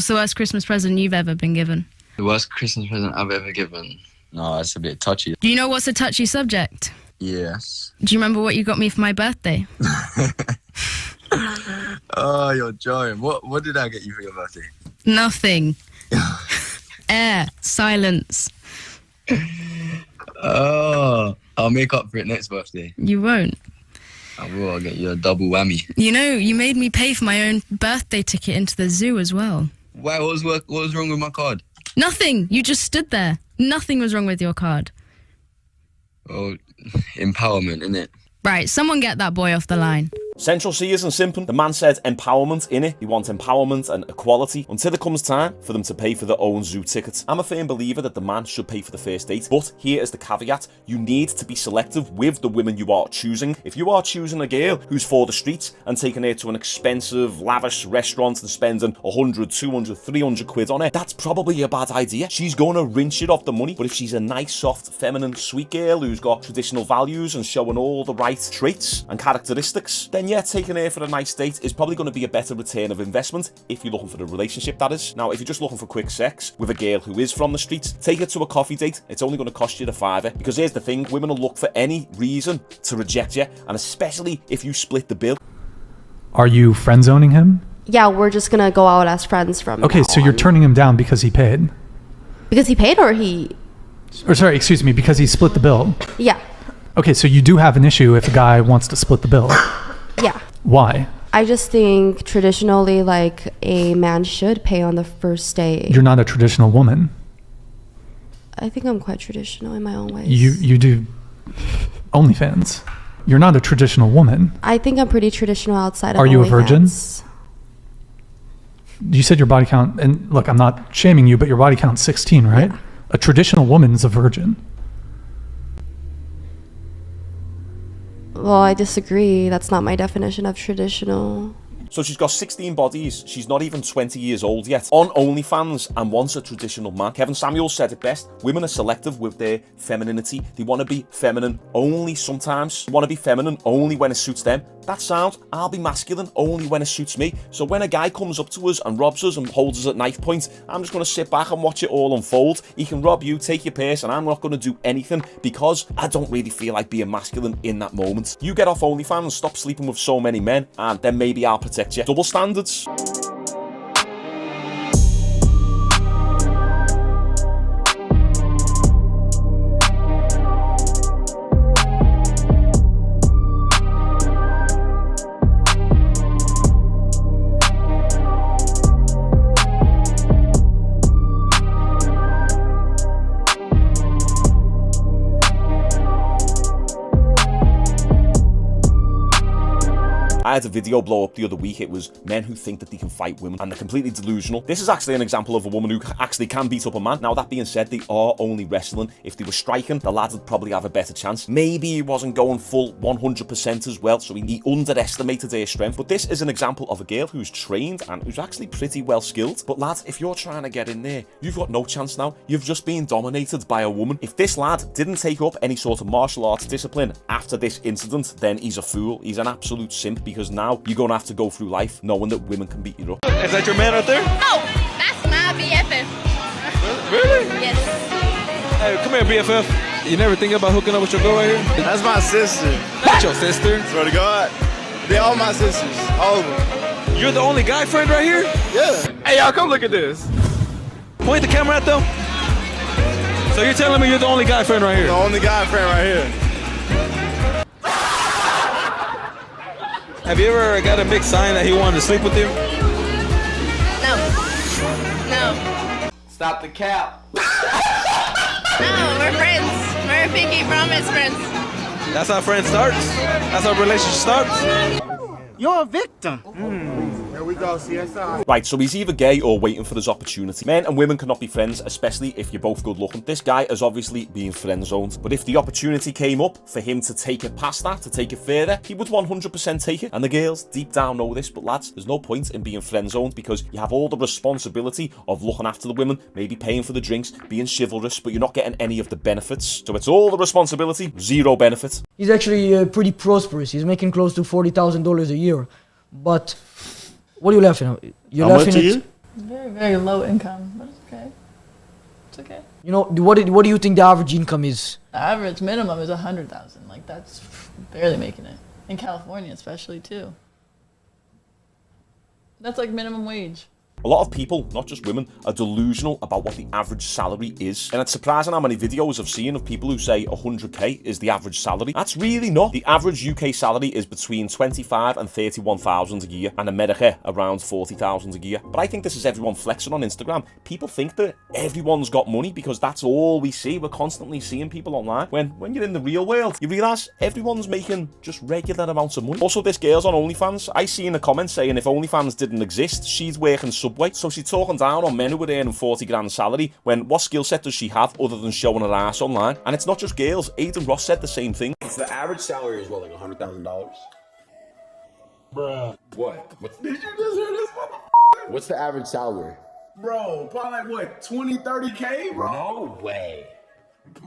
What's the worst Christmas present you've ever been given? The worst Christmas present I've ever given? No, that's a bit touchy. Do you know what's a touchy subject? Yes. Do you remember what you got me for my birthday? Oh, you're joking. What did I get you for your birthday? Nothing. Air. Silence. Oh, I'll make up for it next birthday. You won't. I will. I'll get you a double whammy. You know, you made me pay for my own birthday ticket into the zoo as well. Why? What was wrong with my card? Nothing. You just stood there. Nothing was wrong with your card. Oh, empowerment, innit? Right, someone get that boy off the line. Central C isn't simping. The man said empowerment in it. He wants empowerment and equality until it comes time for them to pay for their own zoo tickets. I'm a firm believer that the man should pay for the first date, but here is the caveat. You need to be selective with the women you are choosing. If you are choosing a girl who's for the streets and taking her to an expensive, lavish restaurant and spending 100, 200, 300 quid on it, that's probably a bad idea. She's going to rinse it off the money, but if she's a nice, soft, feminine, sweet girl who's got traditional values and showing all the right traits and characteristics, then yeah, taking her for a nice date is probably going to be a better return of investment if you're looking for a relationship, that is. Now, if you're just looking for quick sex with a girl who is from the streets, take her to a coffee date. It's only going to cost you the £5. Because here's the thing, women will look for any reason to reject you, and especially if you split the bill. Are you friend zoning him? Yeah, we're just gonna go out as friends from Okay, now so you're on. turning him down because he paid? Because he paid, or he... Or sorry, excuse me, because he split the bill? Yeah. Okay, so you do have an issue if a guy wants to split the bill? Yeah. Why? I just think traditionally, like, a man should pay on the first date. You're not a traditional woman. I think I'm quite traditional in my own ways. You do OnlyFans. You're not a traditional woman. I think I'm pretty traditional outside of Are you a virgin? OnlyFans. You said your body count, and look, I'm not shaming you, but your body count's 16, right? Yeah. A traditional woman's a virgin. Well, I disagree. That's not my definition of traditional. So she's got 16 bodies, she's not even 20 years old yet, on OnlyFans, and wants a traditional man. Kevin Samuels said it best, women are selective with their femininity. They want to be feminine only sometimes. They want to be feminine only when it suits them. That sounds, I'll be masculine only when it suits me. So when a guy comes up to us and robs us and holds us at knife point, I'm just going to sit back and watch it all unfold. He can rob you, take your purse, and I'm not going to do anything because I don't really feel like being masculine in that moment. You get off OnlyFans, stop sleeping with so many men, and then maybe I'll protect you. Double standards. I had a video blow up the other week. It was men who think that they can fight women and they're completely delusional. This is actually an example of a woman who actually can beat up a man. Now, that being said, they are only wrestling. If they were striking, the lad would probably have a better chance. Maybe he wasn't going full 100% as well, so he underestimated their strength. But this is an example of a girl who's trained and who's actually pretty well skilled. But lads, if you're trying to get in there, you've got no chance now. You've just been dominated by a woman. If this lad didn't take up any sort of martial arts discipline after this incident, then he's a fool. He's an absolute simp, because now you're going to have to go through life knowing that women can beat you up. Is that your man right there? Oh, that's my BFF. Really? Yes. Hey, come here, BFF. You never think about hooking up with your girl right here? That's my sister. That's your sister? Swear to God. They all my sisters. All of them. You're the only guy friend right here? Yeah. Hey, y'all, come look at this. Point the camera at them. So you're telling me you're the only guy friend right here? The only guy friend right here. Have you ever got a big sign that he wanted to sleep with you? No. No. Stop the cap. No, we're friends. We're pinky promise friends. That's how friends starts? That's how relationship starts? You're a victim. There we go, CSI. Right, so he's either gay or waiting for his opportunity. Men and women cannot be friends, especially if you're both good looking. This guy is obviously being friend zoned, but if the opportunity came up for him to take it past that, to take it further, he would 100% take it. And the girls deep down know this, but lads, there's no point in being friend zoned because you have all the responsibility of looking after the women, maybe paying for the drinks, being chivalrous, but you're not getting any of the benefits. So it's all the responsibility, zero benefit. He's actually pretty prosperous. He's making close to $40,000 a year. But what are you laughing at? You're How laughing much a at year? Very, very low income, but it's okay. It's okay. You know, what do you think the average income is? The average minimum is 100,000. Like, that's barely making it. In California, especially, too. That's like minimum wage. A lot of people, not just women, are delusional about what the average salary is. And it's surprising how many videos I've seen of people who say 100k is the average salary. That's really not. The average UK salary is between 25 and 31,000 a year, and America around 40,000 a year. But I think this is everyone flexing on Instagram. People think that everyone's got money because that's all we see. We're constantly seeing people online. When you're in the real world, you realise everyone's making just regular amounts of money. Also, this girl's on OnlyFans. I see in the comments saying if OnlyFans didn't exist, she's working Subway. So she's talking down on men who are earning 40 grand salary when what skill set does she have other than showing her ass online? And it's not just girls. Aiden Ross said the same thing. So the average salary is what, like $100,000? Bruh. What? Did you just hear this? What's the average salary? Bro, probably like what, 20, 30K, bro? No way.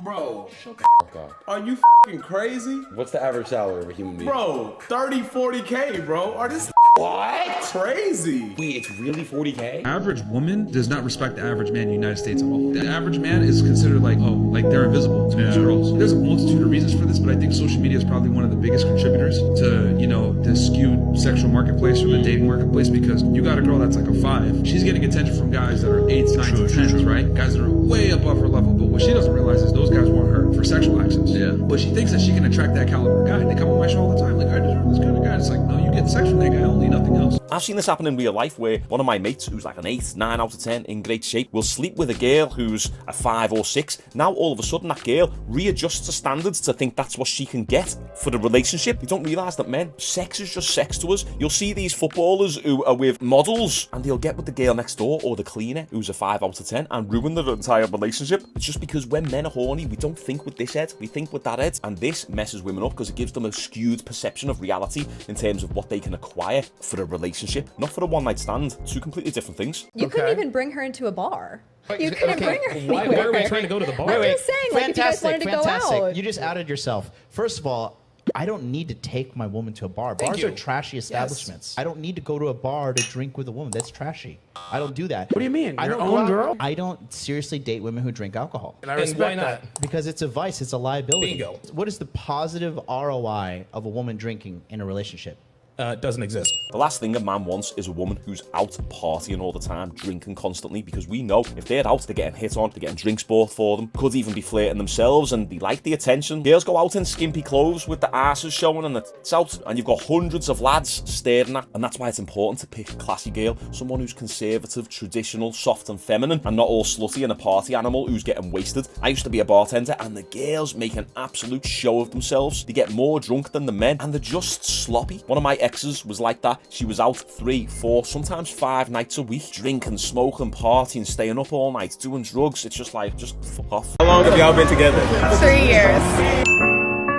Bro, Shut the fuck up. are you fucking crazy? What's the average salary of a human being? Bro, 30, 40K, bro. Are this What? crazy? Wait, it's really 40K? Average woman does not respect the average man in the United States at all. The average man is considered like, oh, like they're invisible to most girls. There's a multitude of reasons for this, but I think social media is probably one of the biggest contributors to, you know, the skewed sexual marketplace or the dating marketplace, because you got a girl that's like a 5. She's getting attention from guys that are 8s, 9s, 10s, right? Guys that are way above her level. But what she doesn't realize is those guys want her for sexual access. Yeah. But she thinks that she can attract that caliber guy. They come on my show all the time, like, I deserve this kind of guy. It's like, no, you get sex from that guy only, nothing else. I've seen this happen in real life where one of my mates who's like an 8, 9 out of 10 in great shape will sleep with a girl who's a 5 or 6. Now all of a sudden that girl readjusts to standards to think that's what she can get for the relationship. You don't realise that, men, sex is just sex to us. You'll see these footballers who are with models and they'll get with the girl next door or the cleaner who's a 5 out of 10 and ruin their entire relationship. It's just because when men are horny, we don't think with this head, we think with that head. And this messes women up because it gives them a skewed perception of reality in terms of what they can acquire for a relationship, not for a one-night stand. Two completely different things. You couldn't even bring her into a bar. You couldn't bring her anywhere. Why are we trying to go to the bar? I'm just saying, like, if you guys wanted to go out. You just outed yourself. First of all, I don't need to take my woman to a bar. Bars are trashy establishments. Yes. I don't need to go to a bar to drink with a woman. That's trashy. I don't do that. What do you mean? I Your don't own girl? I don't seriously date women who drink alcohol. And I respect that. Because it's a vice. It's a liability. Bingo. What is the positive ROI of a woman drinking in a relationship? Doesn't exist. The last thing a man wants is a woman who's out partying all the time, drinking constantly, because we know if they're out, they're getting hit on, they're getting drinks bought for them, could even be flirting themselves, and they like the attention. Girls go out in skimpy clothes with the asses showing and it's out, and you've got hundreds of lads staring at, and that's why it's important to pick a classy girl, someone who's conservative, traditional, soft and feminine, and not all slutty and a party animal who's getting wasted. I used to be a bartender, and the girls make an absolute show of themselves. They get more drunk than the men, and they're just sloppy. One of my exes was like that. She was out 3, 4, sometimes 5 nights a week, drinking, smoking, partying, staying up all night, doing drugs. It's just like, just fuck off. How long have y'all been together? 3 years.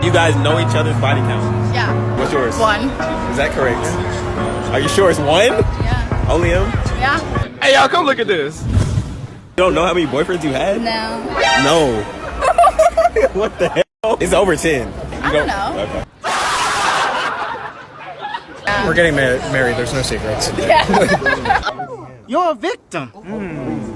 You guys know each other's body count? Yeah. What's yours? 1. Is that correct? Are you sure it's 1? Yeah. Only him? Yeah. Hey, y'all, come look at this. You don't know how many boyfriends you had? No. No. What the hell? It's over 10. I don't know. Okay. We're getting married. There's no secrets. Yeah. You're a victim.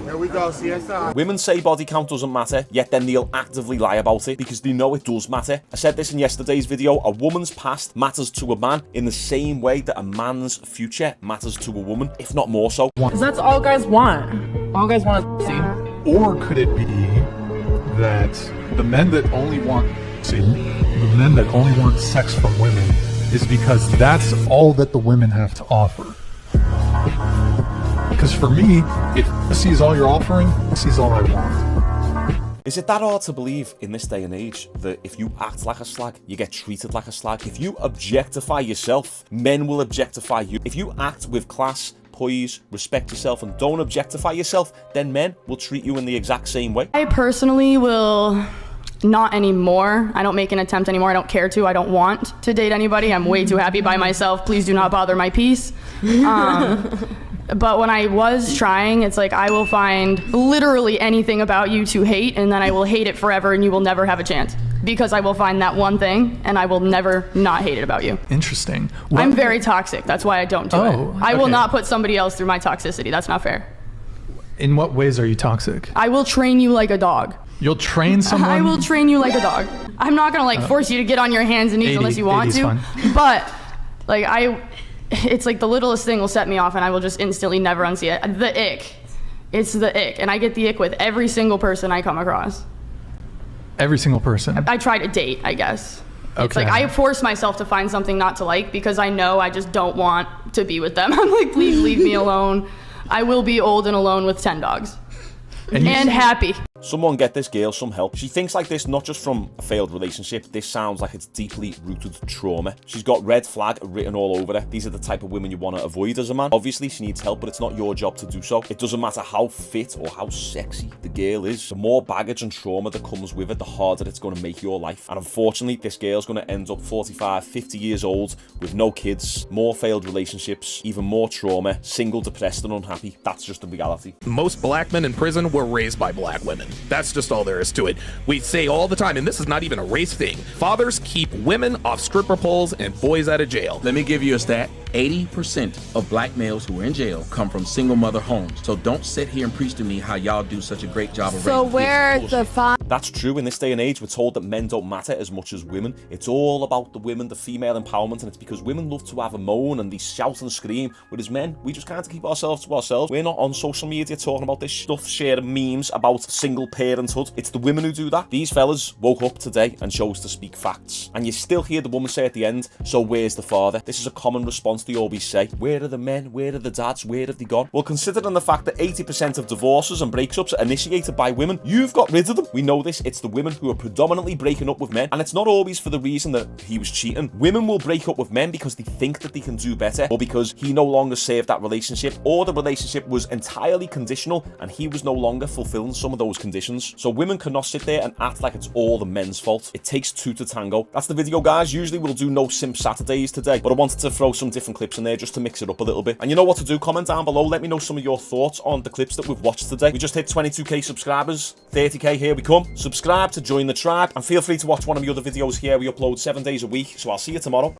Here we go, CSI. Women say body count doesn't matter, yet then they'll actively lie about it because they know it does matter. I said this in yesterday's video, a woman's past matters to a man in the same way that a man's future matters to a woman, if not more so. Because that's all guys want. All guys want is pussy. Or could it be that the men that only want sex from women is because that's all that the women have to offer? Because for me, if pussy is all you're offering, pussy is all I want. Is it that hard to believe in this day and age that if you act like a slag, you get treated like a slag? If you objectify yourself, men will objectify you. If you act with class, poise, respect yourself, and don't objectify yourself, then men will treat you in the exact same way. I personally will not anymore. I don't make an attempt anymore. I don't care to. I don't want to date anybody. I'm way too happy by myself. Please do not bother my peace. But when I was trying, it's like I will find literally anything about you to hate, and then I will hate it forever, and you will never have a chance. Because I will find that one thing, and I will never not hate it about you. Interesting. I'm very toxic. That's why I don't do it. I will not put somebody else through my toxicity. That's not fair. In what ways are you toxic? I will train you like a dog. You'll train someone? I will train you like a dog. I'm not gonna like force you to get on your hands and knees unless you want to. Fine. But like it's like the littlest thing will set me off and I will just instantly never unsee it. The ick. It's the ick. And I get the ick with every single person I come across. Every single person? I try to date, I guess. Okay. It's like I force myself to find something not to like because I know I just don't want to be with them. I'm like, please leave me alone. I will be old and alone with 10 dogs. And happy. Someone get this girl some help. She thinks like this not just from a failed relationship. This sounds like it's deeply rooted trauma. She's got red flag written all over her. These are the type of women you want to avoid as a man. Obviously, she needs help, but it's not your job to do so. It doesn't matter how fit or how sexy the girl is. The more baggage and trauma that comes with it, the harder it's going to make your life. And unfortunately, this girl's going to end up 45, 50 years old with no kids, more failed relationships, even more trauma, single, depressed, and unhappy. That's just the reality. Most black men in prison were raised by black women. That's just all there is to it. We say all the time, and this is not even a race thing, fathers keep women off stripper poles and boys out of jail. Let me give you a stat. 80% of black males who are in jail come from single mother homes. So don't sit here and preach to me how y'all do such a great job of So raising where kids. the That's true. In this day and age, we're told that men don't matter as much as women. It's all about the women, the female empowerment, and it's because women love to have a moan and they shout and scream, whereas men, we just can't keep ourselves to ourselves. We're not on social media talking about this stuff, sharing memes about single parenthood. It's the women who do that. These fellas woke up today and chose to speak facts. And you still hear the woman say at the end, so where's the father? This is a common response they always say. Where are the men? Where are the dads? Where have they gone? Well, considering the fact that 80% of divorces and breakups are initiated by women, you've got rid of them. We know this. It's the women who are predominantly breaking up with men, and it's not always for the reason that he was cheating. Women will break up with men because they think that they can do better, or because he no longer saved that relationship, or the relationship was entirely conditional and he was no longer fulfilling some of those conditions. So women cannot sit there and act like it's all the men's fault. It takes two to tango. That's the video, guys. Usually we'll do no simp Saturdays today, but I wanted to throw some different clips in there just to mix it up a little bit. And you know what to do. Comment down below. Let me know some of your thoughts on the clips that we've watched today. We just hit 22k subscribers. 30k, here we come. Subscribe to join the tribe, and feel free to watch one of my other videos here. We upload 7 days a week, so I'll see you tomorrow.